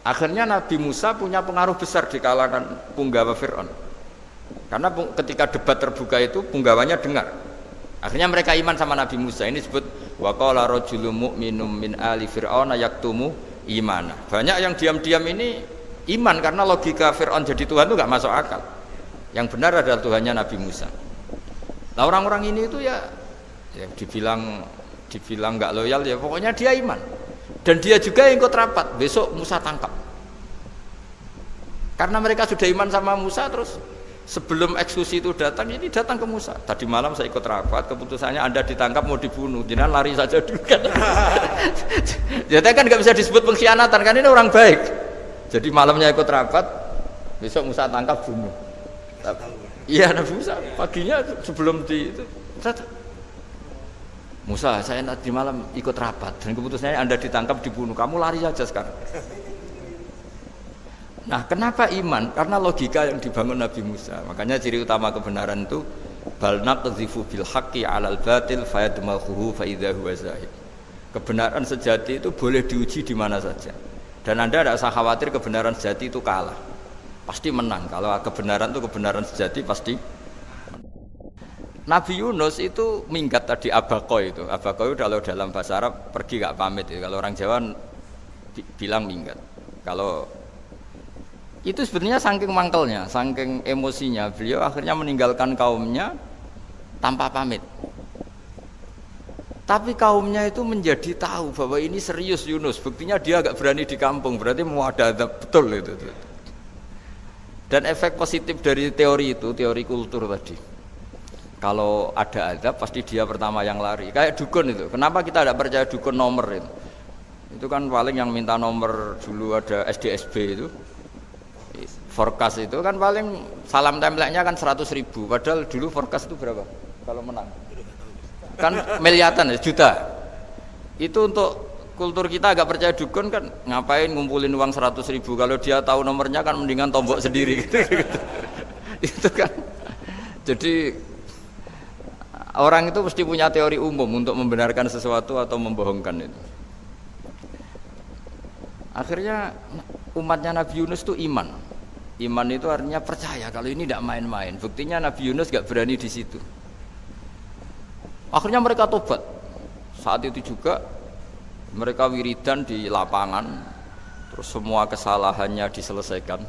Akhirnya Nabi Musa punya pengaruh besar di kalangan punggawa Fir'aun. Karena ketika debat terbuka itu punggawanya dengar. Akhirnya mereka iman sama Nabi Musa. Ini disebut wa qala rajulun mu'minun min ali fir'auna yaktumu imana. Banyak yang diam-diam ini iman karena logika Fir'aun jadi Tuhan itu enggak masuk akal. Yang benar adalah Tuhannya Nabi Musa. Nah, orang-orang ini itu ya dibilang enggak loyal ya pokoknya dia iman. Dan dia juga yang ikut rapat. Besok Musa tangkap. Karena mereka sudah iman sama Musa, terus sebelum eksekusi itu datang, ini datang ke Musa. Tadi malam saya ikut rapat, keputusannya Anda ditangkap mau dibunuh, jangan lari saja dulu kan. Jadi kan nggak bisa disebut pengkhianatan, kan ini orang baik. Jadi malamnya ikut rapat, besok Musa tangkap bunuh. Iya, Nabi Musa paginya sebelum itu. Musa, saya nanti malam ikut rapat dan keputusannya Anda ditangkap dibunuh, kamu lari saja sekarang. Nah, kenapa iman? Karena logika yang dibangun Nabi Musa. Makanya ciri utama kebenaran itu bal naqdhifu bil haqqi 'alal batil fayadmaghuhu fa idza huwa zahid. Kebenaran sejati itu boleh diuji di mana saja. Dan Anda tidak usah khawatir kebenaran sejati itu kalah. Pasti menang. Kalau kebenaran itu kebenaran sejati pasti Nabi Yunus itu minggat tadi abaqo itu. Abaqo itu kalau dalam bahasa Arab pergi gak pamit ya. Kalau orang Jawa bilang minggat. Kalau itu sebenarnya saking mangkelnya, saking emosinya, beliau akhirnya meninggalkan kaumnya tanpa pamit. Tapi kaumnya itu menjadi tahu bahwa ini serius Yunus. Buktinya dia agak berani di kampung, berarti mau ada betul itu. Dan efek positif dari teori itu, teori kultur tadi. Kalau ada azab pasti dia pertama yang lari. Kayak dukun itu. Kenapa kita tidak percaya dukun nomor itu? Itu kan paling yang minta nomor dulu ada SDSB itu. Forecast itu kan paling salam template-nya kan 100.000. Padahal dulu forecast itu berapa? Kalau menang. Kan miliaran ya, juta. Itu untuk kultur kita agak percaya dukun kan ngapain ngumpulin uang 100.000. Kalau dia tahu nomornya kan mendingan tombok sendiri gitu. Itu kan. Jadi orang itu mesti punya teori umum untuk membenarkan sesuatu atau membohongkan itu. Akhirnya umatnya Nabi Yunus itu iman. Iman itu artinya percaya kalau ini tidak main-main. Buktinya Nabi Yunus gak berani di situ. Akhirnya mereka tobat. Saat itu juga mereka wiridan di lapangan. Terus semua kesalahannya diselesaikan.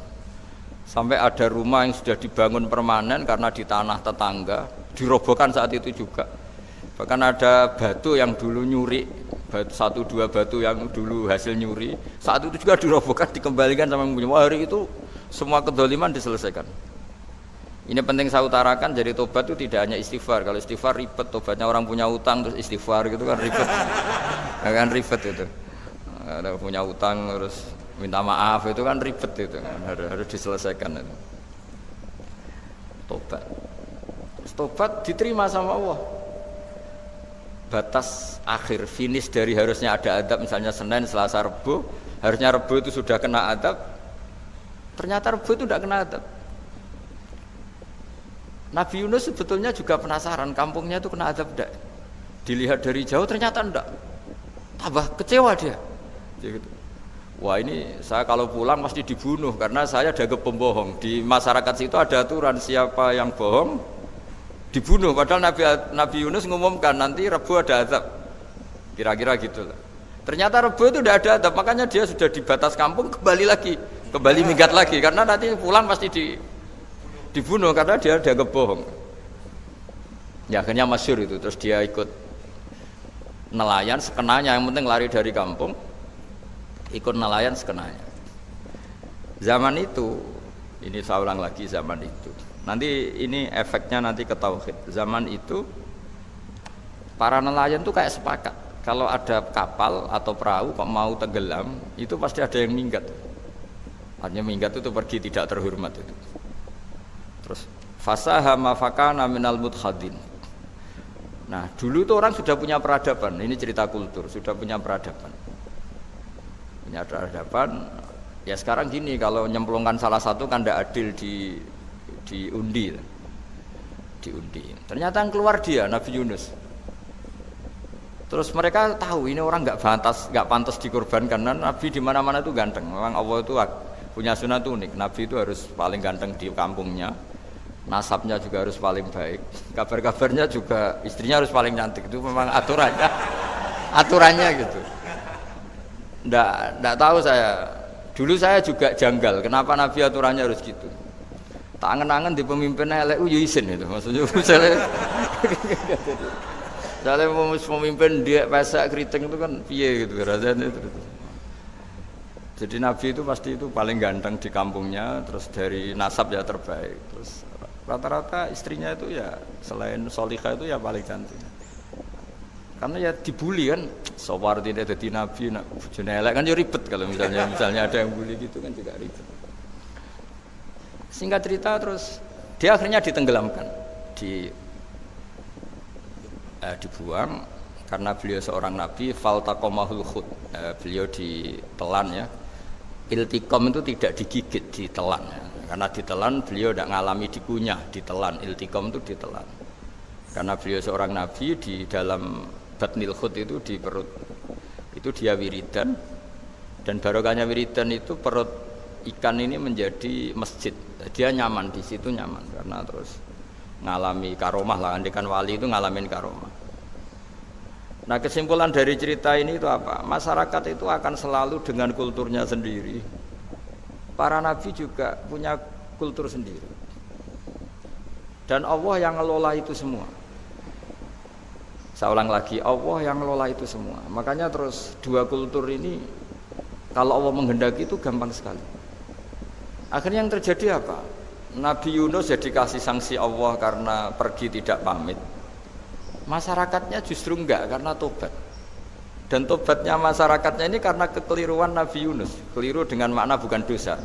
Sampai ada rumah yang sudah dibangun permanen karena di tanah tetangga dirobohkan saat itu juga. Bahkan ada batu yang dulu nyuri, satu dua batu yang dulu hasil nyuri, saat itu juga dirobohkan dikembalikan sama yang punya. Hari itu semua kedoliman diselesaikan. Ini penting saya utarakan, jadi tobat itu tidak hanya istighfar. Kalau istighfar ribet, tobatnya orang punya utang terus istighfar gitu kan ribet. Kan ribet itu. Ada punya utang terus minta maaf itu kan ribet itu kan harus diselesaikan itu. Tobat diterima sama Allah. Batas akhir finish dari harusnya ada adab misalnya Senin, Selasa, Rebu, harusnya Rebu itu sudah kena adab. Ternyata Rebu itu tidak kena adab. Nabi Yunus sebetulnya juga penasaran kampungnya itu kena adab tidak. Dilihat dari jauh ternyata tidak. Tambah kecewa dia. Gitu. Wah ini saya kalau pulang pasti dibunuh karena saya dianggap pembohong. Di masyarakat situ ada aturan siapa yang bohong dibunuh. Padahal Nabi Yunus mengumumkan nanti Rebu ada azab. Kira-kira gitulah. Ternyata Rebu itu tidak ada azab, makanya dia sudah di batas kampung kembali minggat lagi karena nanti pulang pasti dibunuh karena dia dianggap bohong. Ya akhirnya masyhur itu, terus dia ikut nelayan sekenanya, yang penting lari dari kampung. Ikut nelayan sekenanya. Zaman itu, ini saya ulang lagi zaman itu. Nanti ini efeknya nanti ke tauhid. Zaman itu para nelayan tuh kayak sepakat. Kalau ada kapal atau perahu kok mau tenggelam, itu pasti ada yang minggat. Artinya minggat itu pergi tidak terhormat itu. Terus fasahama fakana minal mudkhadin. Nah, dulu tuh orang sudah punya peradaban. Ini cerita kultur, sudah punya peradaban. Punya peradaban. Ya sekarang gini, kalau nyemplungkan salah satu kan tidak adil diundi. Ternyata yang keluar dia Nabi Yunus. Terus mereka tahu ini orang nggak pantas dikorbankan. Karena Nabi di mana-mana itu ganteng. Memang Allah itu punya sunnah itu unik. Nabi itu harus paling ganteng di kampungnya. Nasabnya juga harus paling baik. Kabar-kabarnya juga istrinya harus paling cantik. Itu memang aturannya gitu. Nggak tahu saya. Dulu saya juga janggal. Kenapa Nabi aturannya harus gitu? Tak angen-angen di pemimpin elek isin itu. Maksudnya misalnya pemimpin dia pesek keriting itu kan piye gitu rasanya itu. Jadi Nabi itu pasti itu paling ganteng di kampungnya, terus dari nasab ya terbaik, terus rata-rata istrinya itu ya selain solihah itu ya paling cantik. Karena ya dibully kan, sopar tidak jadi Nabi, bojone elek kan ya ribet kalau misalnya ada yang bully gitu kan juga ribet. Singkat cerita terus dia akhirnya ditenggelamkan, dibuang karena beliau seorang nabi. Faltaqamahul khut, beliau ditelan ya. Iltiqam itu tidak digigit, ditelan ya. Karena ditelan beliau tidak ngalami dikunyah, ditelan. Iltiqam itu ditelan. Karena beliau seorang nabi, di dalam batnil khut itu di perut itu dia wiridan, dan barokahnya wiridan itu perut ikan ini menjadi masjid. Dia nyaman di situ, nyaman karena terus ngalami karomah lah, andekan wali itu ngalamin karomah. Nah, kesimpulan dari cerita ini itu apa? Masyarakat itu akan selalu dengan kulturnya sendiri. Para nabi juga punya kultur sendiri. Dan Allah yang ngelola itu semua. Saya ulang lagi, Allah yang ngelola itu semua. Makanya terus dua kultur ini kalau Allah menghendaki itu gampang sekali. Akhirnya yang terjadi apa? Nabi Yunus jadi kasih sanksi Allah karena pergi tidak pamit. Masyarakatnya justru enggak karena tobat. Dan tobatnya masyarakatnya ini karena kekeliruan Nabi Yunus. Keliru dengan makna bukan dosa.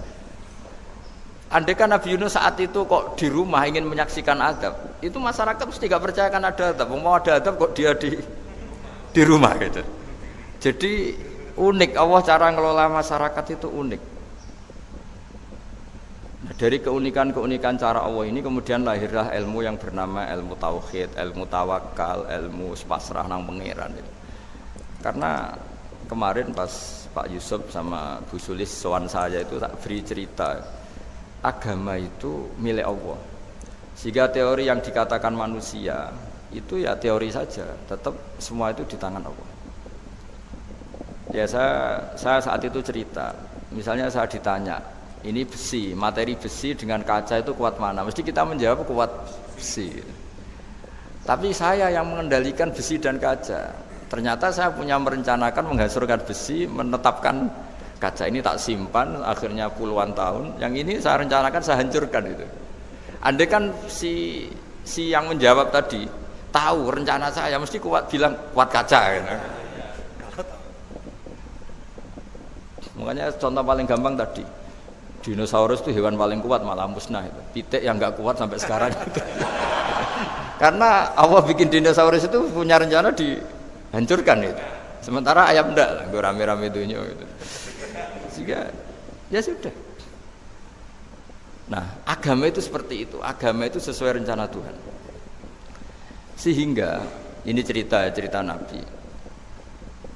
Andaikan Nabi Yunus saat itu kok di rumah ingin menyaksikan adab, itu masyarakat mesti gak percaya kan ada adab. Mau ada adab kok dia di rumah gitu. Jadi unik, Allah cara ngelola masyarakat itu unik. Dari keunikan-keunikan cara Allah ini kemudian lahirlah ilmu yang bernama ilmu tauhid, ilmu tawakal, ilmu pasrah nang pangeran. Karena kemarin pas Pak Yusuf sama Bu Sulis sowan saya itu tak beri cerita, agama itu milik Allah. Sehingga teori yang dikatakan manusia itu ya teori saja, tetap semua itu di tangan Allah. Ya saya saat itu cerita, misalnya saya ditanya, ini besi, materi besi dengan kaca itu kuat mana? Mesti kita menjawab kuat besi. Tapi saya yang mengendalikan besi dan kaca. Ternyata saya punya merencanakan menghancurkan besi, menetapkan kaca ini tak simpan, akhirnya puluhan tahun. Yang ini saya rencanakan saya hancurkan itu. Andai kan si yang menjawab tadi tahu rencana saya, mesti kuat bilang kuat kaca. Gitu. Makanya contoh paling gampang tadi. Dinosaurus itu hewan paling kuat malah musnah itu. Pitik yang nggak kuat sampai sekarang itu. Karena Allah bikin dinosaurus itu punya rencana dihancurkan itu. Sementara ayam enggak lah, gue rame-rame dunia gitu. Sehingga ya sudah. Nah, agama itu seperti itu. Agama itu sesuai rencana Tuhan. Sehingga ini cerita Nabi.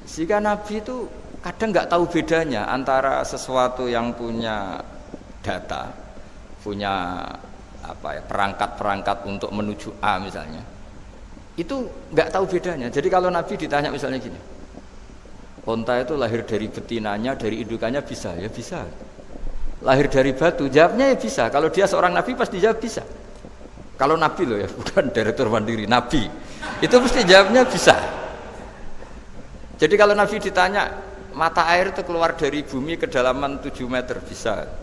Sehingga Nabi itu kadang nggak tahu bedanya antara sesuatu yang punya data, punya perangkat-perangkat untuk menuju A misalnya, itu nggak tahu bedanya. Jadi kalau Nabi ditanya misalnya gini, onta itu lahir dari betinanya, dari indukannya bisa, ya bisa. Lahir dari batu, jawabnya ya bisa. Kalau dia seorang Nabi pasti jawab bisa. Kalau Nabi loh ya, bukan direktur mandiri, Nabi, itu mesti jawabnya bisa. Jadi kalau Nabi ditanya, mata air itu keluar dari bumi kedalaman 7 meter, bisa.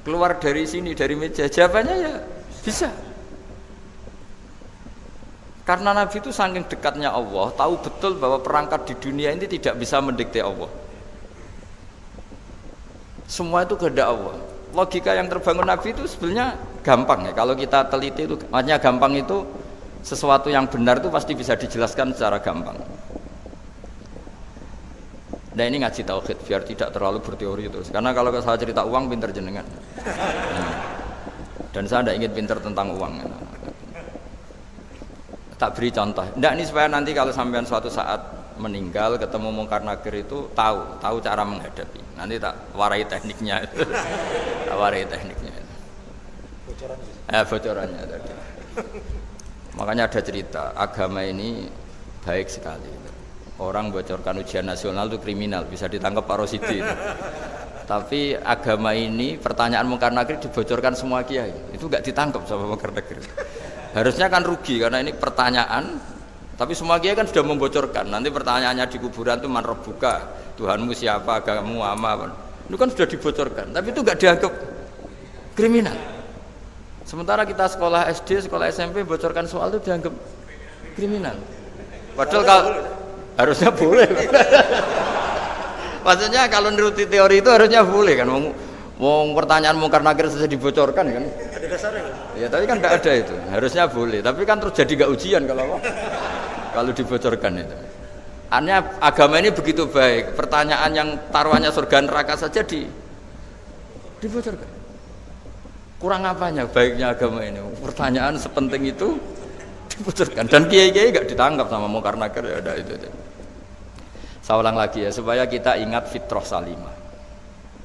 Keluar dari sini, dari meja, jawabannya ya bisa. Karena Nabi itu saking dekatnya Allah, tahu betul bahwa perangkat di dunia ini tidak bisa mendikte Allah. Semua itu kehendak Allah. Logika yang terbangun Nabi itu sebenarnya gampang ya. Kalau kita teliti itu, makanya gampang itu sesuatu yang benar itu pasti bisa dijelaskan secara gampang. Nah ini ngaji tauhid biar tidak terlalu berteori terus. Karena kalau saya cerita uang pinter jenengan. Dan saya tidak ingin pinter tentang uang. Tak beri contoh. Tidak ini supaya nanti kalau sampean suatu saat meninggal ketemu Mungkar Nakir itu tahu cara menghadapi. Nanti tak warai tekniknya itu. Tak warai tekniknya itu. Bocorannya tadi. Makanya ada cerita, agama ini baik sekali. Orang bocorkan ujian nasional itu kriminal, bisa ditangkap Pak Rosidi. Tapi agama ini pertanyaan Mungkar Nakir dibocorkan semua kiai, itu enggak ditangkap sama Mungkar Nakir. Harusnya kan rugi karena ini pertanyaan, tapi semua kiai kan sudah membocorkan. Nanti pertanyaannya di kuburan itu man rabbuka, Tuhanmu siapa, agamamu apa. Itu kan sudah dibocorkan, tapi itu enggak dianggap kriminal. Sementara kita sekolah SD, sekolah SMP bocorkan soal itu dianggap kriminal. Padahal kalau harusnya boleh. Maksudnya kalau menuruti teori itu harusnya boleh kan. Wong pertanyaan Mungkar Nakir saja dibocorkan kan. Ada dasarnya. Ya tapi kan tidak ada itu. Harusnya boleh. Tapi kan terus jadi nggak ujian kalau dibocorkan itu. Artinya agama ini begitu baik. Pertanyaan yang taruhannya surga neraka saja dibocorkan. Kurang apanya baiknya agama ini? Pertanyaan sepenting itu dibocorkan. Dan kiai-kiai nggak ditangkap sama Mungkar Nakir ya ada itu. Saya ulang lagi ya supaya kita ingat fitrah salimah.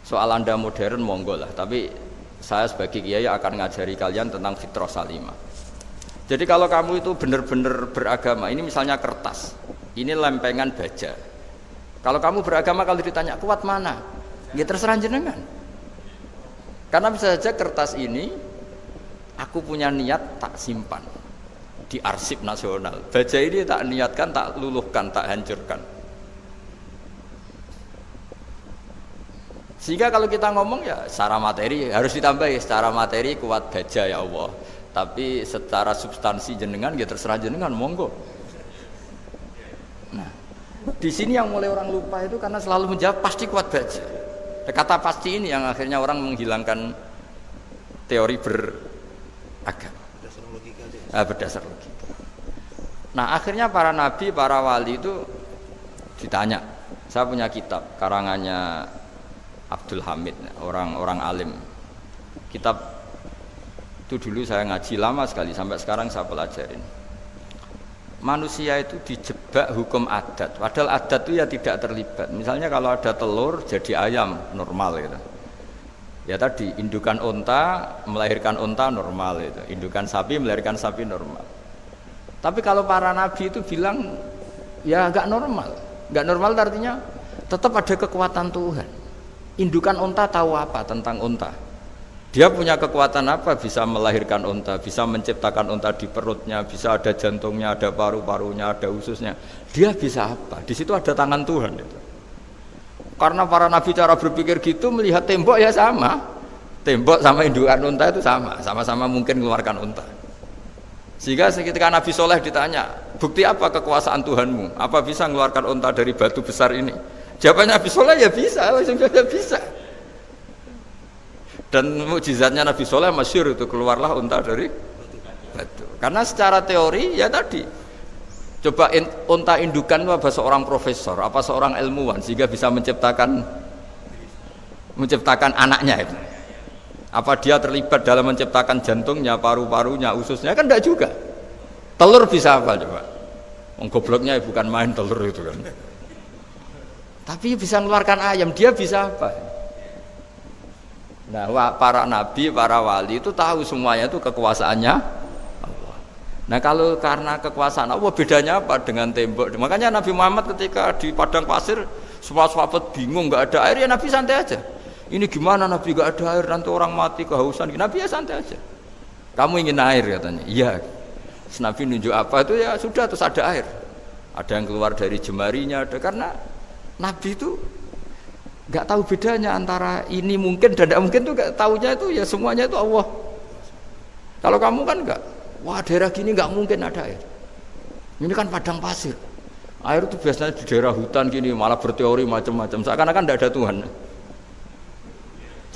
Soal Anda modern monggo lah, tapi saya sebagai kiai akan ngajari kalian tentang fitrah salimah. Jadi kalau kamu itu benar-benar beragama, ini misalnya kertas, ini lempengan baja. Kalau kamu beragama kalau ditanya kuat mana, ya terserah jenengan. Karena bisa saja kertas ini aku punya niat tak simpan di arsip nasional. Baja ini tak niatkan, tak luluhkan, tak hancurkan. Sehingga kalau kita ngomong ya secara materi harus ditambahi, secara materi kuat baja ya Allah. Tapi secara substansi jenengan ya terserah jenengan monggo. Nah, di sini yang mulai orang lupa itu karena selalu menjawab pasti kuat baja. Kata pasti ini yang akhirnya orang menghilangkan teori beragama. Berdasar logika. Nah, akhirnya para nabi, para wali itu ditanya. Saya punya kitab karangannya Abdul Hamid, orang alim. Kitab itu dulu saya ngaji lama sekali, sampai sekarang saya pelajarin. Manusia itu dijebak hukum adat, padahal adat itu ya tidak terlibat. Misalnya kalau ada telur jadi ayam normal gitu. Ya tadi indukan unta melahirkan unta normal itu, indukan sapi melahirkan sapi normal. Tapi kalau para nabi itu bilang ya nggak normal, nggak normal artinya tetap ada kekuatan Tuhan. Indukan unta tahu apa tentang unta? Dia punya kekuatan apa? Bisa melahirkan unta, bisa menciptakan unta di perutnya, bisa ada jantungnya, ada paru-parunya, ada ususnya. Dia bisa apa? Di situ ada tangan Tuhan itu. Karena para nabi cara berpikir gitu, melihat tembok ya sama. Tembok sama indukan unta itu sama-sama mungkin mengeluarkan unta. Sehingga ketika Nabi Soleh ditanya, bukti apa kekuasaan Tuhanmu? Apa bisa mengeluarkan unta dari batu besar ini? Jawabannya Nabi Soleh ya bisa, langsung saja bisa. Dan mukjizatnya Nabi Soleh masyhur itu keluarlah unta dari batu. Karena secara teori ya tadi, coba unta indukan itu apa seorang profesor, apa seorang ilmuwan sehingga bisa menciptakan anaknya itu. Apa dia terlibat dalam menciptakan jantungnya, paru-parunya, ususnya kan enggak juga. Telur bisa apa coba? Gobloknya bukan main telur itu kan. Tapi bisa mengeluarkan ayam, dia bisa apa? Nah, para nabi, para wali itu tahu semuanya itu kekuasaannya Allah. Nah, kalau karena kekuasaan Allah bedanya apa dengan tembok? Makanya Nabi Muhammad ketika di padang pasir semua sahabat bingung nggak ada air ya Nabi santai aja. Ini gimana Nabi nggak ada air nanti orang mati kehausan? Nabi ya santai aja. Kamu ingin air katanya? Iya. Nabi nunjuk apa itu ya sudah terus ada air. Ada yang keluar dari jemarinya ada karena Nabi itu nggak tahu bedanya antara ini mungkin dan tidak mungkin tuh nggak tahunya itu ya semuanya itu Allah. Kalau kamu kan nggak, wah daerah gini nggak mungkin ada air. Ini kan padang pasir. Air itu biasanya di daerah hutan gini malah berteori macam-macam. Seakan-akan tidak ada Tuhan.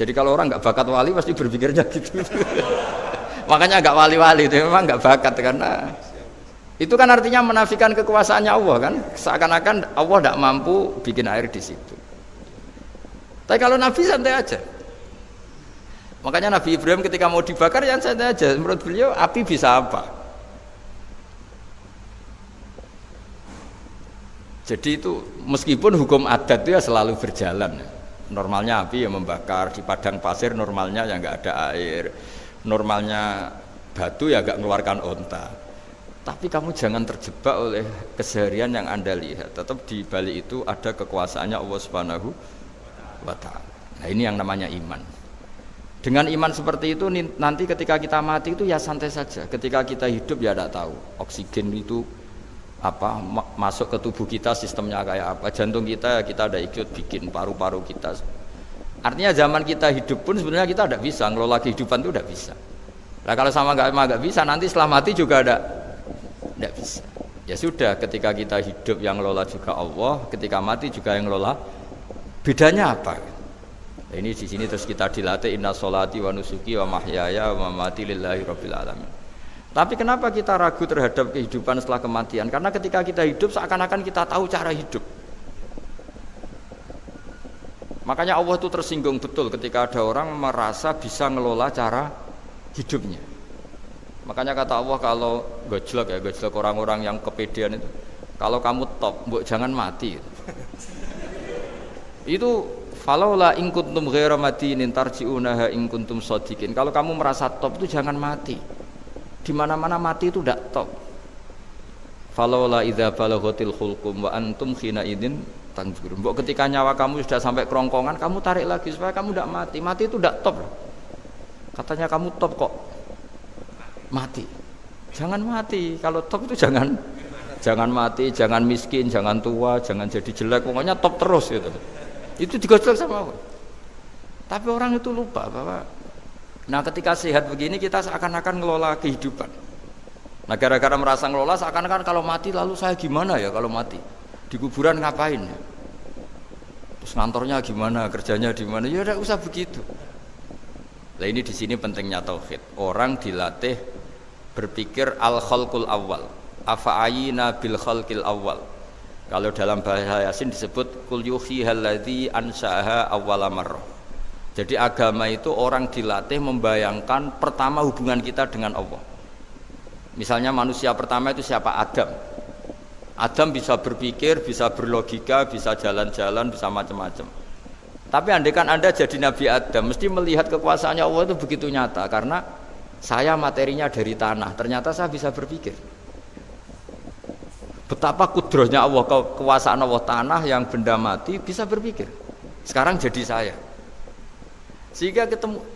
Jadi kalau orang nggak bakat wali pasti berpikirnya gitu. Makanya nggak wali-wali itu memang nggak bakat karena itu kan artinya menafikan kekuasaannya Allah kan, seakan-akan Allah tidak mampu bikin air di situ. Tapi kalau Nabi santai aja. Makanya Nabi Ibrahim ketika mau dibakar ya santai aja. Menurut beliau api bisa apa? Jadi itu meskipun hukum adat itu ya selalu berjalan. Normalnya api ya membakar, di padang pasir normalnya ya nggak ada air, normalnya batu ya nggak mengeluarkan onta. Tapi kamu jangan terjebak oleh keseharian yang Anda lihat. Tetap di balik itu ada kekuasaannya Allah Subhanahu wa Ta'ala. Nah ini yang namanya iman. Dengan iman seperti itu nanti ketika kita mati itu ya santai saja. Ketika kita hidup ya tidak tahu oksigen itu apa masuk ke tubuh kita sistemnya kayak apa, jantung kita ada ikut bikin, paru-paru kita. Artinya zaman kita hidup pun sebenarnya kita tidak bisa ngelola kehidupan itu, tidak bisa. Nah kalau sama nggak bisa, nanti setelah mati juga tidak bisa. Ya sudah, ketika kita hidup yang ngelola juga Allah, ketika mati juga yang ngelola. Bedanya apa? Nah, ini di sini terus kita dilatih inna sholati wa nusuki wa mahyaya wa mamati lillahi rabbil alamin. Tapi kenapa kita ragu terhadap kehidupan setelah kematian? Karena ketika kita hidup seakan-akan kita tahu cara hidup. Makanya Allah itu tersinggung betul ketika ada orang merasa bisa ngelola cara hidupnya. Makanya kata Allah kalau gojlok orang-orang yang kepedean itu, kalau kamu top, mbok jangan mati. Itu falaula in kuntum ghaira madinin tarji'unaha in kuntum shadiqin. Kalau kamu merasa top itu jangan mati. Di mana-mana mati itu tidak top. Falaula idza balaghatil khulqum wa antum khina idin tanzurun. Mbok ketika nyawa kamu sudah sampai kerongkongan, kamu tarik lagi supaya kamu tidak mati. Mati itu tidak top. Katanya kamu top kok mati. Jangan mati. Kalau top itu jangan mati, jangan miskin, jangan tua, jangan jadi jelek. Pokoknya top terus gitu. Itu digojlok sama Allah. Tapi orang itu lupa bahwa ketika sehat begini kita seakan-akan ngelola kehidupan. Nah gara-gara merasa ngelola seakan-akan kalau mati lalu saya gimana ya kalau mati? Di kuburan ngapain ya? Terus ngantornya gimana, kerjanya di mana? Ya udah usah begitu. Nah ini di sini pentingnya tauhid. Orang dilatih berpikir al-khalqul awal. Afa'ayina bil khalqil awal. Kalau dalam bahasa Yasin disebut kul yuhihal ladzi ansa'aha awwala marrah. Jadi agama itu orang dilatih membayangkan pertama hubungan kita dengan Allah. Misalnya manusia pertama itu siapa? Adam. Adam bisa berpikir, bisa berlogika, bisa jalan-jalan, bisa macam-macam. Tapi andaikan Anda jadi Nabi Adam, mesti melihat kekuasaannya Allah itu begitu nyata. Karena saya materinya dari tanah, ternyata saya bisa berpikir. Betapa kudrohnya Allah, kekuasaan Allah tanah yang benda mati bisa berpikir. Sekarang jadi saya. Sehingga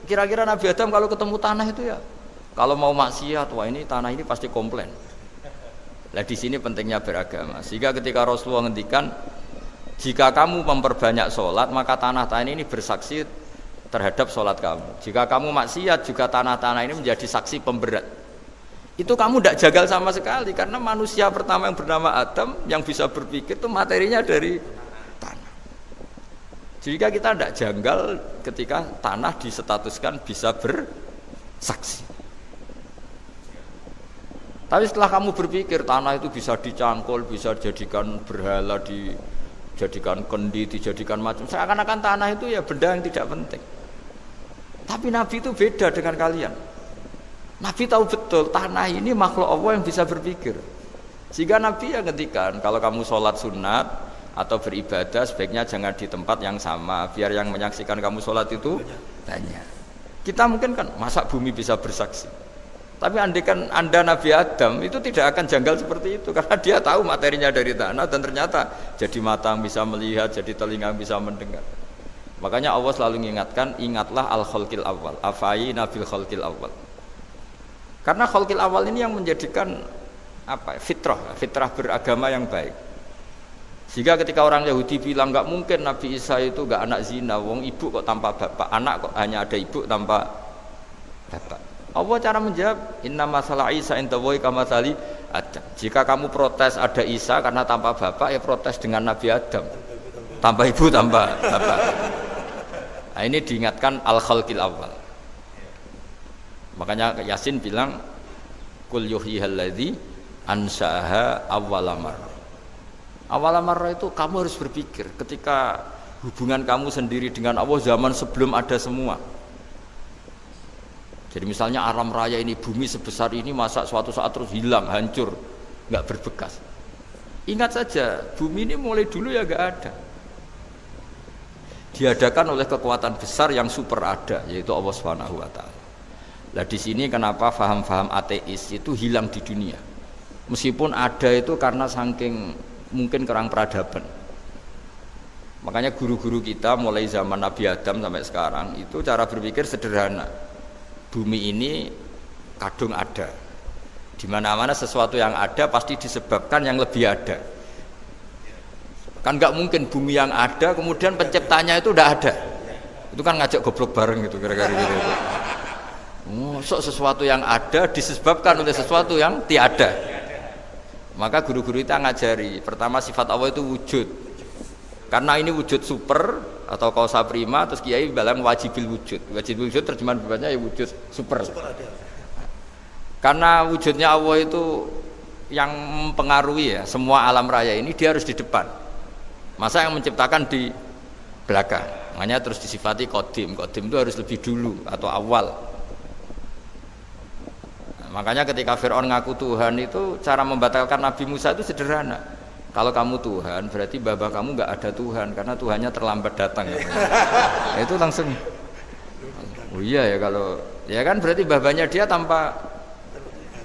kira-kira Nabi Adam kalau ketemu tanah itu ya, kalau mau maksiat, wah ini tanah ini pasti komplain. Nah di sini pentingnya beragama. Sehingga ketika Rasulullah ngendikan, jika kamu memperbanyak sholat, maka tanah-tanah ini bersaksi terhadap sholat kamu. Jika kamu maksiat, juga tanah-tanah ini menjadi saksi pemberat. Itu kamu tidak jagal sama sekali, karena manusia pertama yang bernama Adam yang bisa berpikir itu materinya dari tanah. Jika kita tidak janggal ketika tanah disetatuskan bisa bersaksi. Tapi setelah kamu berpikir tanah itu bisa dicangkul, bisa dijadikan berhala, dijadikan kendi, dijadikan macam, seakan-akan tanah itu ya benda yang tidak penting. Tapi Nabi itu beda dengan kalian. Nabi tahu betul tanah ini makhluk Allah yang bisa berpikir. Sehingga Nabi yang ngendikan kalau kamu sholat sunat atau beribadah sebaiknya jangan di tempat yang sama, biar yang menyaksikan kamu sholat itu banyak. Kita mungkin kan masa bumi bisa bersaksi, tapi andaikan Anda Nabi Adam itu tidak akan janggal seperti itu, karena dia tahu materinya dari tanah dan ternyata jadi mata bisa melihat, jadi telinga bisa mendengar. Makanya Allah selalu mengingatkan, ingatlah al-khalqil awal, afayina bil khalqil awal. Karena khalqil awal ini yang menjadikan fitrah beragama yang baik. Sehingga ketika orang Yahudi bilang nggak mungkin Nabi Isa itu nggak anak zina, wong ibu kok tanpa bapak, anak kok hanya ada ibu tanpa bapak. Allah cara menjawab, inna masalah Isa intawoy kamasali Adam. Jika kamu protes ada Isa karena tanpa bapak, ya protes dengan Nabi Adam, tanpa ibu tanpa bapak. Nah, ini diingatkan al-khalqil awal. Makanya Yasin bilang kul yuhyihal ladzi ansa'aha awwala marrah. Awal marrah itu kamu harus berpikir ketika hubungan kamu sendiri dengan Allah zaman sebelum ada semua. Jadi misalnya alam raya ini, bumi sebesar ini, masa suatu saat terus hilang, hancur, nggak berbekas. Ingat saja, bumi ini mulai dulu ya enggak ada. Diadakan oleh kekuatan besar yang super ada, yaitu Allah Subhanahu wa taala. Nah, di sini kenapa faham-faham ateis itu hilang di dunia. Meskipun ada itu karena saking mungkin kurang peradaban. Makanya guru-guru kita mulai zaman Nabi Adam sampai sekarang itu cara berpikir sederhana. Bumi ini kadung ada. Di mana-mana sesuatu yang ada pasti disebabkan yang lebih ada. Kan nggak mungkin bumi yang ada kemudian penciptanya itu tidak ada. Itu kan ngajak goblok bareng gitu kira-kira gitu. Sesuatu yang ada disebabkan oleh sesuatu yang tiada. Maka guru-guru itu ngajari pertama sifat Allah itu wujud. Karena ini wujud super atau kausa prima, terus kiai bilang wajibil wujud. Wajibil wujud terjemahan bebasnya ya wujud super. Karena wujudnya Allah itu yang mempengaruhi ya semua alam raya ini, dia harus di depan. Masa yang menciptakan di belakang. Makanya terus disifati qadim. Qadim itu harus lebih dulu atau awal. Makanya ketika Fir'aun ngaku Tuhan itu cara membatalkan Nabi Musa itu sederhana. Kalau kamu Tuhan berarti babah kamu nggak ada Tuhan karena Tuhannya terlambat datang. Itu langsung. Oh iya ya kalau ya kan berarti babahnya dia tanpa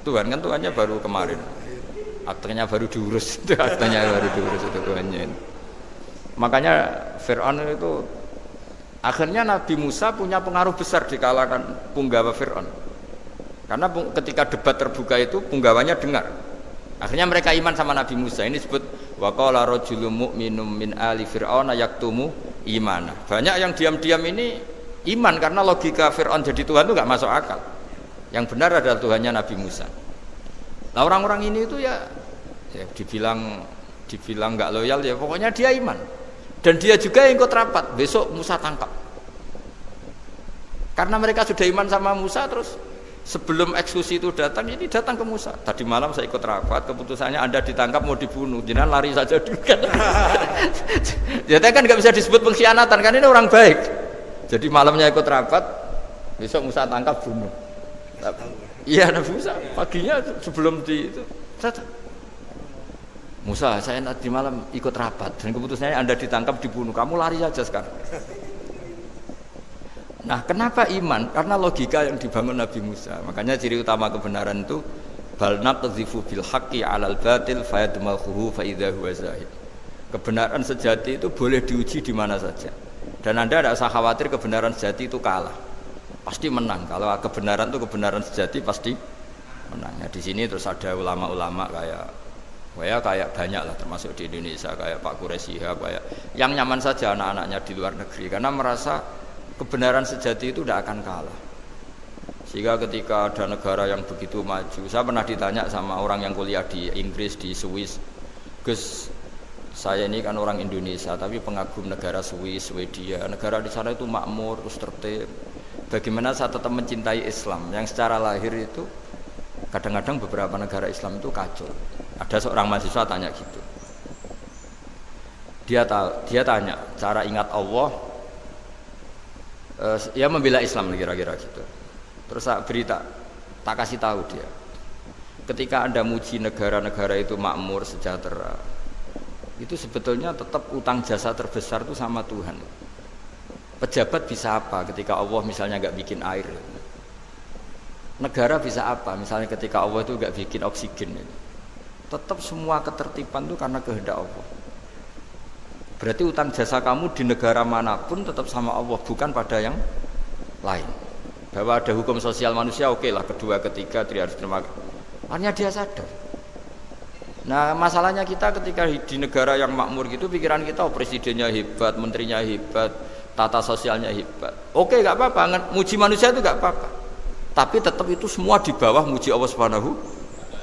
Tuhan kan Tuhannya baru kemarin. Aktenya baru diurus itu aktenya baru diurus itu Tuhannya. Makanya Fir'aun itu akhirnya Nabi Musa punya pengaruh besar di kalangan punggawa Fir'aun. Karena ketika debat terbuka itu punggawanya dengar. Akhirnya mereka iman sama Nabi Musa. Ini disebut wa qala rajulun mu'minun min ali fir'auna yaktumu imana. Banyak yang diam-diam ini iman karena logika Fir'aun jadi Tuhan itu enggak masuk akal. Yang benar adalah Tuhannya Nabi Musa. Nah, orang-orang ini itu ya dibilang enggak loyal ya pokoknya dia iman. Dan dia juga yang ikut rapat. Besok Musa tangkap. Karena mereka sudah iman sama Musa terus sebelum eksekusi itu datang, ini datang ke Musa. Tadi malam saya ikut rapat, keputusannya Anda ditangkap mau dibunuh. Jangan lari saja dulu kan. Jadi kan nggak bisa disebut pengkhianatan kan ini orang baik. Jadi malamnya ikut rapat, besok Musa tangkap bunuh. Iya Nabi Musa paginya sebelum di itu. Musa saya tadi malam ikut rapat dan keputusannya Anda ditangkap dibunuh. Kamu lari saja sekarang. Nah, kenapa iman? Karena logika yang dibangun Nabi Musa. Makanya ciri utama kebenaran itu bal naqdhifu bil haqqi 'alal batil fayadmaghuhu fa idza huwa zahid. Kebenaran sejati itu boleh diuji di mana saja. Dan Anda tidak usah khawatir kebenaran sejati itu kalah. Pasti menang. Kalau kebenaran itu kebenaran sejati pasti menang. Nah, di sini terus ada ulama-ulama kayak banyak lah termasuk di Indonesia kayak Pak Quraisy kayak yang nyaman saja anak-anaknya di luar negeri karena merasa kebenaran sejati itu tidak akan kalah. Sehingga ketika ada negara yang begitu maju, saya pernah ditanya sama orang yang kuliah di Inggris, di Swiss, Gus, saya ini kan orang Indonesia tapi pengagum negara Swiss, Swedia, negara di sana itu makmur, terus tertib. Bagaimana saya tetap mencintai Islam yang secara lahir itu kadang-kadang beberapa negara Islam itu kacau. Ada seorang mahasiswa tanya gitu. Dia tanya cara ingat Allah. Ya membela Islam kira-kira gitu. Terus tak kasih tahu dia. Ketika Anda muji negara-negara itu makmur, sejahtera, itu sebetulnya tetap utang jasa terbesar itu sama Tuhan. Pejabat bisa apa ketika Allah misalnya nggak bikin air? Negara bisa apa misalnya ketika Allah itu nggak bikin oksigen? Tetap semua ketertiban itu karena kehendak Allah. Berarti utang jasa kamu di negara manapun tetap sama Allah, bukan pada yang lain. Bahwa ada hukum sosial manusia, oke lah, kedua, ketiga, dia harus terima. Hanya dia sadar. Nah, masalahnya kita ketika di negara yang makmur gitu, pikiran kita, oh presidennya hebat, menterinya hebat, tata sosialnya hebat. Oke, nggak apa-apa, muji manusia itu nggak apa-apa. Tapi tetap itu semua di bawah muji Allah Subhanahu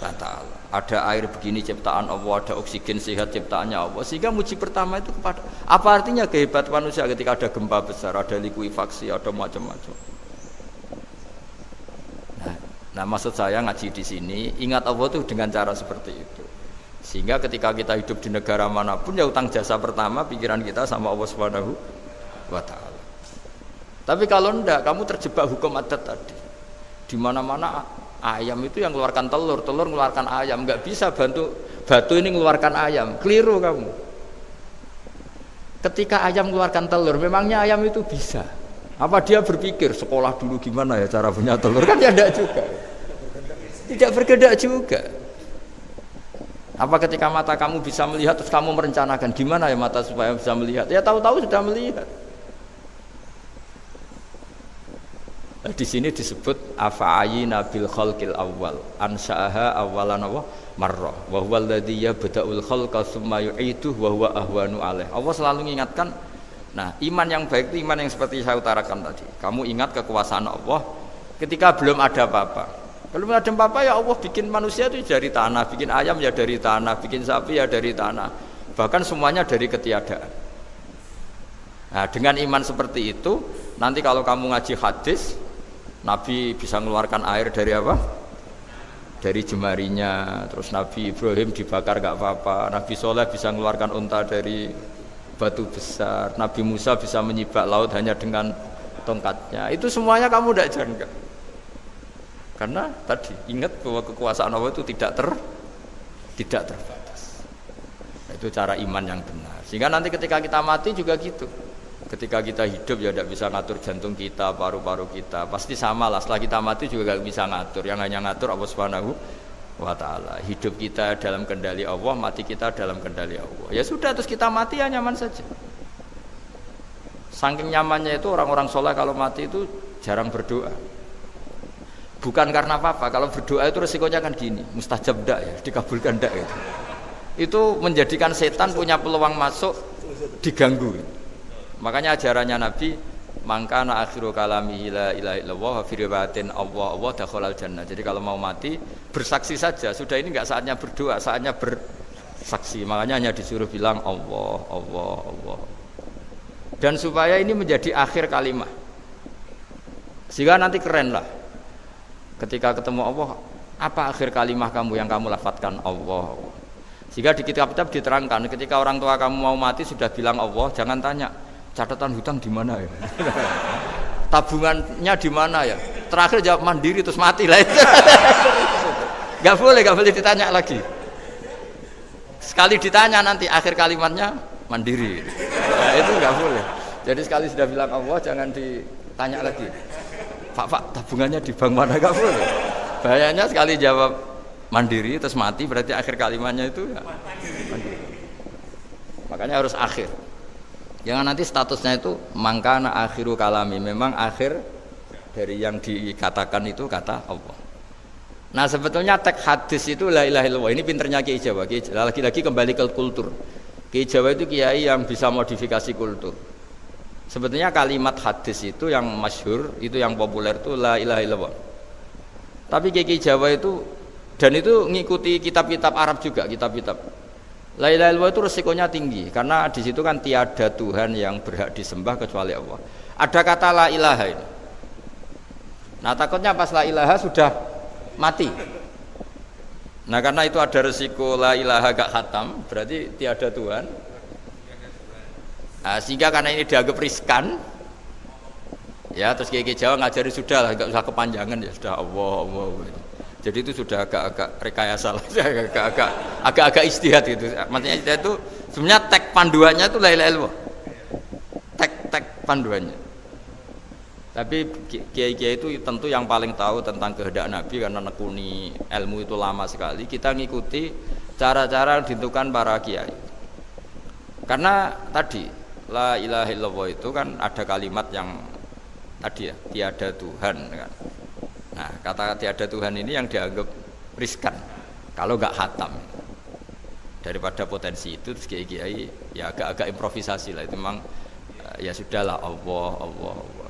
wa Ta'ala. Ada air begini ciptaan Allah, ada oksigen sehat ciptaannya Allah. Sehingga muji pertama itu kepada apa artinya kehebatan manusia ketika ada gempa besar, ada likuifaksi, ada macam-macam. Nah, maksud saya ngaji di sini ingat Allah itu dengan cara seperti itu. Sehingga ketika kita hidup di negara manapun ya utang jasa pertama pikiran kita sama Allah Subhanahu wa Ta'ala. Tapi kalau enggak, kamu terjebak hukum adat tadi. Di mana-mana ayam itu yang keluarkan telur, telur mengeluarkan ayam, nggak bisa bantu batu ini mengeluarkan ayam. Keliru kamu. Ketika ayam mengeluarkan telur, memangnya ayam itu bisa? Apa dia berpikir sekolah dulu gimana ya cara punya telur? Kan tidak juga. Tidak bergerak juga. Apa ketika mata kamu bisa melihat terus kamu merencanakan gimana ya mata supaya bisa melihat? Ya tahu-tahu sudah melihat. Di sini disebut afa'ayina bil khalqil awwal ansa'aha awwalan marrah wa huwa alladhi yabda'ul khalqa tsumma yu'iduhu wa huwa ahwanu alaih. Allah selalu mengingatkan, nah iman yang baik itu iman yang seperti saya utarakan tadi. Kamu ingat kekuasaan Allah ketika belum ada apa-apa. Belum ada apa-apa ya Allah bikin manusia itu dari tanah, bikin ayam ya dari tanah, bikin sapi ya dari tanah. Bahkan semuanya dari ketiadaan. Nah, dengan iman seperti itu, nanti kalau kamu ngaji hadis, Nabi bisa mengeluarkan air dari apa? Dari jemarinya. Terus Nabi Ibrahim dibakar gak apa-apa. Nabi Soleh bisa mengeluarkan unta dari batu besar. Nabi Musa bisa menyibak laut hanya dengan tongkatnya. Itu semuanya kamu tidak jangka. Karena tadi ingat bahwa kekuasaan Allah itu tidak terbatas. Itu cara iman yang benar. Sehingga nanti ketika kita mati juga gitu. Ketika kita hidup ya tidak bisa ngatur jantung kita, paru-paru kita. Pasti sama lah. Setelah kita mati juga tidak bisa ngatur. Yang hanya ngatur Allah Subhanahu wa ta'ala. Hidup kita dalam kendali Allah, mati kita dalam kendali Allah. Ya sudah, terus kita mati ya nyaman saja. Saking nyamannya itu orang-orang soleh kalau mati itu jarang berdoa. Bukan karena apa-apa. Kalau berdoa itu resikonya kan gini, mustajab dak ya, dikabulkan dak itu. Itu menjadikan setan punya peluang masuk, diganggu. Makanya ajarannya Nabi, mangkana akhiru kalamihi la ilaha illallah wa fi riwayatin Allah dakhalal jannah. Jadi kalau mau mati bersaksi saja. Sudah ini enggak saatnya berdoa, saatnya bersaksi. Makanya hanya disuruh bilang Allah, Allah, Allah. Dan supaya ini menjadi akhir kalimat. Sehingga nanti keren lah. Ketika ketemu Allah, apa akhir kalimat kamu yang kamu lafadzkan Allah, Allah. Sehingga di kitab-kitab diterangkan ketika orang tua kamu mau mati sudah bilang Allah, jangan tanya catatan hutang di mana ya? Tabungannya di mana ya? Terakhir jawab mandiri terus mati lah itu. Gak boleh ditanya lagi. Sekali ditanya nanti akhir kalimatnya mandiri. Nah, itu gak boleh. Jadi sekali sudah bilang Allah jangan ditanya lagi. Pak, tabungannya di bank mana? Gak boleh. Bahayanya sekali jawab mandiri terus mati berarti akhir kalimatnya itu ya mandiri. Makanya harus akhir. Jangan nanti statusnya itu mangkana akhiru kalami, memang akhir dari yang dikatakan itu kata Allah. Nah sebetulnya teks hadis itu la ilaha illallah. Ini pinternya Kiai Jawa. Lagi-lagi kembali ke kultur. Kiai Jawa itu kiai yang bisa modifikasi kultur. Sebetulnya kalimat hadis itu yang masyhur, itu yang populer itu la ilaha illallah. Tapi Kiai Jawa itu dan itu ngikuti kitab-kitab Arab juga, kitab-kitab. La ilaha illallah itu resikonya tinggi karena di situ kan tiada Tuhan yang berhak disembah kecuali Allah. Ada kata la ilaha ini. Nah takutnya pas la ilaha sudah mati. Nah karena itu ada resiko la ilaha gak khatam, berarti tiada Tuhan. Nah, sehingga karena ini dianggap riskan, ya terus Kiai Jawa ngajari sudah lah, gak usah kepanjangan ya sudah Allah Allah. Jadi itu sudah agak-agak rekayasa lah, agak-agak istihad gitu. Maksudnya istihad itu sebenarnya teks panduannya itu la ilaha illallah. Teks panduannya. Tapi kiai-kiai itu tentu yang paling tahu tentang kehendak Nabi karena nekuni ilmu itu lama sekali. Kita ngikuti cara-cara ditentukan para kiai. Karena tadi la ilaha illallah itu kan ada kalimat yang tadi ya, tiada Tuhan kan. Nah, kata tiada Tuhan ini yang dianggap riskan kalau nggak khatam. Daripada potensi itu terus kiai-kiai ya agak-agak improvisasi lah. Itu memang ya sudahlah Allah, Allah, Allah.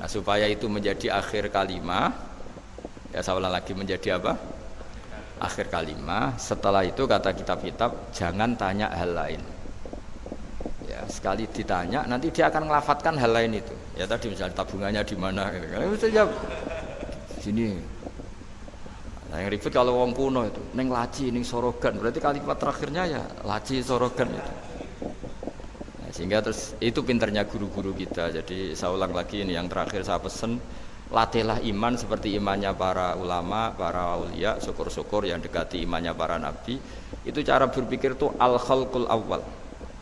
Nah, supaya itu menjadi akhir kalimat, ya saya ulang lagi menjadi apa? Akhir kalimat. Setelah itu kata kitab-kitab jangan tanya hal lain. Ya, sekali ditanya nanti dia akan ngelafatkan hal lain itu. Ya tadi misalnya tabungannya di mana gitu. Kan bisa jawab sini. Nah, yang ribet kalau wong kuno itu neng laci, neng sorogan, berarti kalimat terakhirnya ya laci sorogan itu. Nah, sehingga terus itu pinternya guru-guru kita. Jadi saya ulang lagi ini yang terakhir saya pesen latihlah iman seperti imannya para ulama, para aulia, syukur-syukur yang dekati imannya para nabi. Itu cara berpikir tuh al-khalqul awal.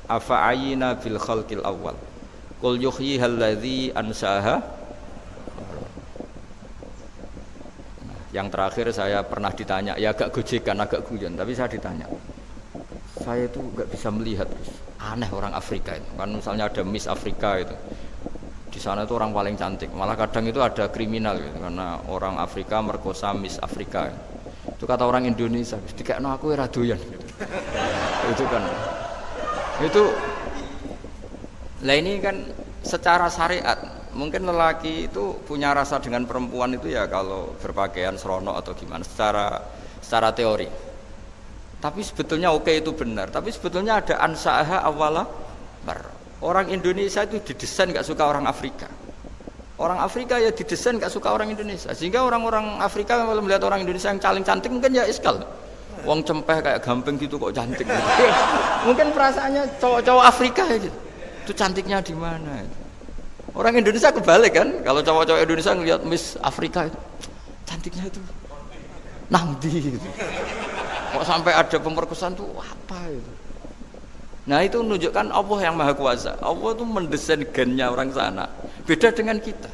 Afa'ayina bil khalqil awal. Qul yuhyihal ladzi ansaaha. Yang terakhir saya pernah ditanya, ya agak gojekan, agak guyon, tapi saya ditanya. Saya itu enggak bisa melihat, aneh orang Afrika itu. Kan misalnya ada Miss Afrika itu. Di sana itu orang paling cantik, malah kadang itu ada kriminal gitu, karena orang Afrika merkosa Miss Afrika itu kata orang Indonesia, dikekno aku ora doyan gitu. Itu kan itu lah ini kan secara syariat mungkin lelaki itu punya rasa dengan perempuan itu ya kalau berpakaian serono atau gimana secara teori, tapi sebetulnya oke itu benar, tapi sebetulnya ada ansaaha awala mar. Orang Indonesia itu didesain gak suka orang Afrika. Orang Afrika ya didesain gak suka orang Indonesia. Sehingga orang-orang Afrika kalau melihat orang Indonesia yang paling cantik mungkin ya iskal. Wong cempeh kayak gampang gitu kok cantik. Gitu. Mungkin perasaannya cowok-cowok Afrika ya gitu. Itu cantiknya di mana? Gitu. Orang Indonesia kebalik kan. Kalau cowok-cowok Indonesia ngelihat Miss Afrika itu cantiknya itu nangdi gitu. Kok sampai ada pemerkosaan tuh apa itu? Nah itu menunjukkan Allah yang Maha Kuasa. Allah itu mendesain gennya orang sana. Beda dengan kita.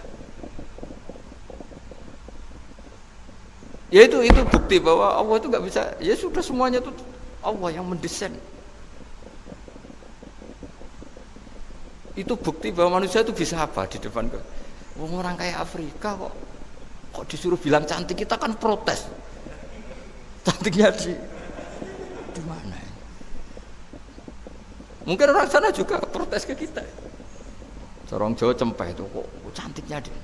Ya itu bukti bahwa Allah itu nggak bisa. Ya sudah semuanya itu Allah yang mendesain. Itu bukti bahwa manusia itu bisa apa di depan orang kayak Afrika kok disuruh bilang cantik, kita kan protes. Cantiknya di mana? Mungkin orang sana juga protes ke kita. Orang Jawa cempeh itu kok cantiknya dia.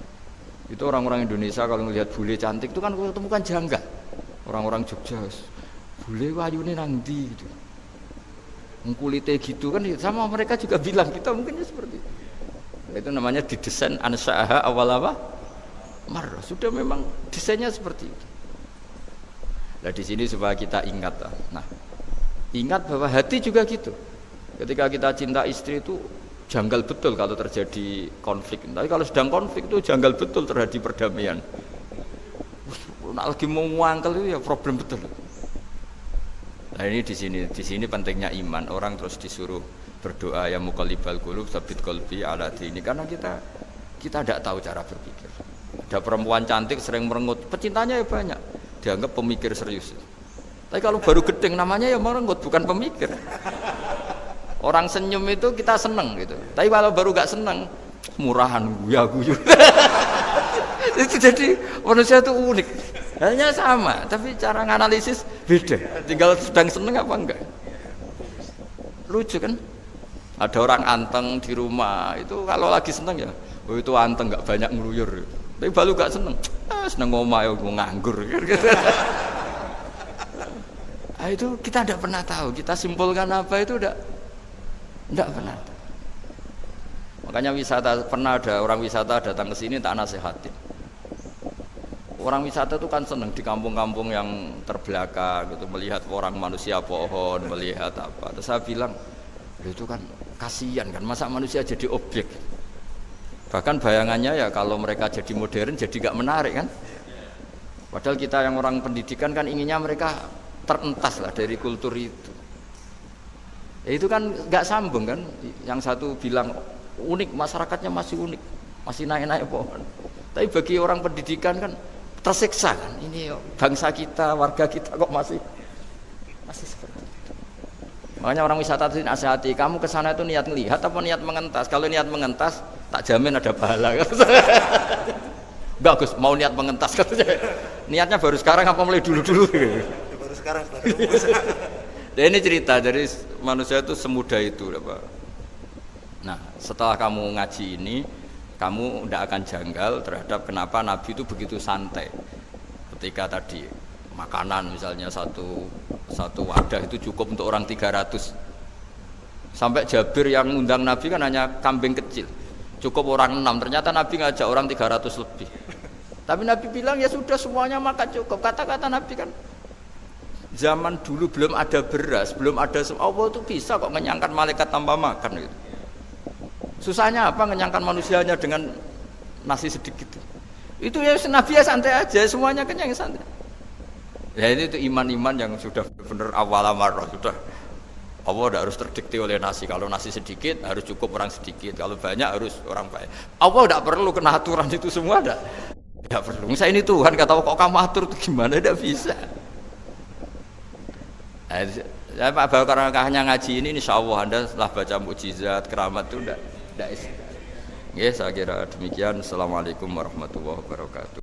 Itu orang-orang Indonesia kalau melihat bule cantik itu kan ketemukan janggal. Orang-orang Jogja, bule wayune nang ndi gitu. Kulite gitu kan sama mereka juga bilang kita mungkin seperti itu. Itu namanya didesain ansaaha awal apa? Mar. Sudah memang desainnya seperti itu. Nah di sini supaya kita ingat. Nah, ingat bahwa hati juga gitu. Ketika kita cinta istri itu janggal betul kalau terjadi konflik. Tapi kalau sedang konflik itu janggal betul terjadi perdamaian. Nak lagi mau ngangkel itu ya problem betul. Nah ini di sini pentingnya iman. Orang terus disuruh berdoa ya muqallibal qulub tsabit qalbi ala dini, karena kita tidak tahu cara berpikir. Ada perempuan cantik sering merengut, pecintanya ya banyak, dianggap pemikir serius. Tapi kalau baru gedeng namanya ya merengut, bukan pemikir. Orang senyum itu kita seneng gitu. Tapi kalau baru gak seneng, murahan guyu. Itu jadi manusia itu unik. Hanya sama, tapi cara nganalisis beda. Tinggal sedang seneng apa enggak. Lucu kan? Ada orang anteng di rumah, itu kalau lagi seneng ya, oh itu anteng gak banyak ngeluyur. Tapi baru gak seneng, seneng ngomah ya mau nganggur. Nah, itu kita tidak pernah tahu. Kita simpulkan apa itu tidak pernah. Makanya pernah ada orang wisata datang ke sini tak nasihatin. Orang wisata itu kan senang di kampung-kampung yang terbelakang gitu, melihat orang manusia pohon, melihat apa. Terus saya bilang, itu kan kasihan kan, masa manusia jadi objek. Bahkan bayangannya ya kalau mereka jadi modern jadi gak menarik kan. Padahal kita yang orang pendidikan kan inginnya mereka terentas lah dari kultur itu. Ya itu kan nggak sambung kan. Yang satu bilang unik, masyarakatnya masih unik, masih naik-naik pohon. Tapi bagi orang pendidikan kan tersiksa kan. Ini bangsa kita, warga kita kok masih seperti itu. Makanya orang wisata itu nasihati, kamu kesana itu niat melihat apa niat mengentas? Kalau niat mengentas, tak jamin ada pahala. Enggak Gus, mau niat mengentas katanya. Niatnya baru sekarang apa mulai dulu-dulu? Baru sekarang. Dan ini cerita dari manusia itu semudah itu, Pak. Nah, setelah kamu ngaji ini, kamu tidak akan janggal terhadap kenapa Nabi itu begitu santai. Ketika tadi makanan misalnya satu wadah itu cukup untuk orang 300. Sampai Jabir yang undang Nabi kan hanya kambing kecil, cukup orang 6. Ternyata Nabi ngajak orang 300 lebih. Tapi Nabi bilang ya sudah semuanya makan cukup. Kata-kata Nabi kan, zaman dulu belum ada beras, belum ada Allah itu bisa kok mengenyangkan malaikat tanpa makan gitu. Susahnya apa mengenyangkan manusianya dengan nasi sedikit. Itu ya Nabi ya santai aja, semuanya kenyang santai. Ya itu iman-iman yang sudah benar awal amarah sudah. Allah tidak harus terdikte oleh nasi. Kalau nasi sedikit harus cukup orang sedikit. Kalau banyak harus orang banyak. Allah tidak perlu kena aturan itu semua tidak perlu. Saya ini Tuhan kata kok kamu atur itu gimana? Tidak bisa. Saya Pak Bakar hanya ngaji ini insya Allah Anda setelah baca mukjizat keramat itu tidak. Ya saya kira demikian. Assalamualaikum warahmatullahi wabarakatuh.